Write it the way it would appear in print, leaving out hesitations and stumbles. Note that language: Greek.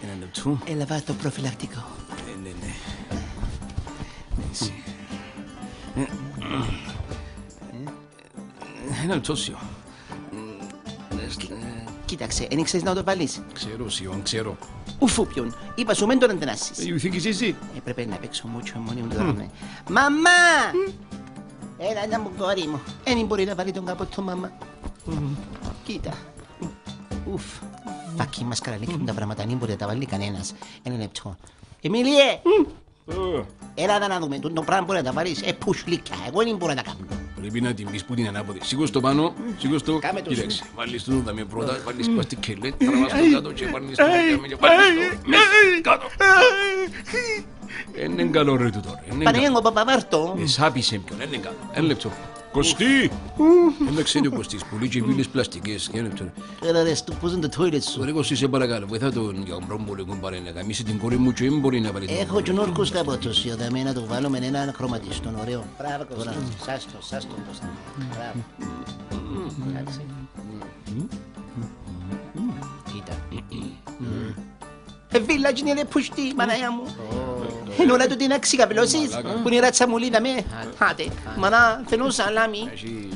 Ένα λεπτό. Έλαβα το προφυλακτικό. Ναι. Έτσι. Ένα λεπτό, Σιω. Κοίταξε, δεν ξέρεις να το βάλεις. Ξέρω, Σιω, ξέρω. Ουφούπιον, είπα σου μεν τον αντενάσεις. Θήκης εσύ. Έπρεπε να παίξω μούτσο μόνη μου τώρα. Μαμά! Έλα να μου κόρη μου. Δεν μπορεί να βάλει τον καπότο, μαμά. Κοίτα. Ουφ. Φάκι μας καραλίκι μου τα πράγματα, δεν μπορεί να τα βάλει κανένας. Ένα λεπτό. Εμίλιε! Έλα να δούμε, το πράγμα μπορεί να τα βάλεις. Πουσλίκια, εγώ δεν μπορώ να τα κάνω. Πρέπει να την πεις που την ανάποδη. Σήκω το πάνω, σήκω το. Κάμε το Κοίταξε, βάλεις το δάμε πρώτα, βάλεις πας κελέ, τραβάς το κάτω και βάλεις το και βάλεις το μέσα κάτω. Είναι καλό ρε του τώρα. Παναγιώργο Παπαβάρτο. Εσάπησε ποιον, είναι καλό. Ένα λεπτό. Κωστή! Δεν ξέρει ο Κωστής, πολύ και πύλες πλαστικές. Ένα λεπτό. Έλα ρε, πώς είναι το toilet σου. Ρε Κωστή, σε παρακαλώ, βοηθά τον γιαμπρόμπο λίγο πάρε να καμίσει την κόρη μου και δεν μπορεί να πάρει τον Έχω και όρκους καπότος, δαμέ να το βάλω με έναν χρωματιστόν, ωραίο. Μπράβο Κωστή, σάστο Κωστή. Μπράβο. Εντάξει. Κοίτα. Βίλα και είναι πουστή, μαναία μου. Είναι ώρα του την να ξηκαπλώσεις, που είναι η ράτσα μου λίδα με. Άτε, μανά, θέλω σαλάμι. Εσύ,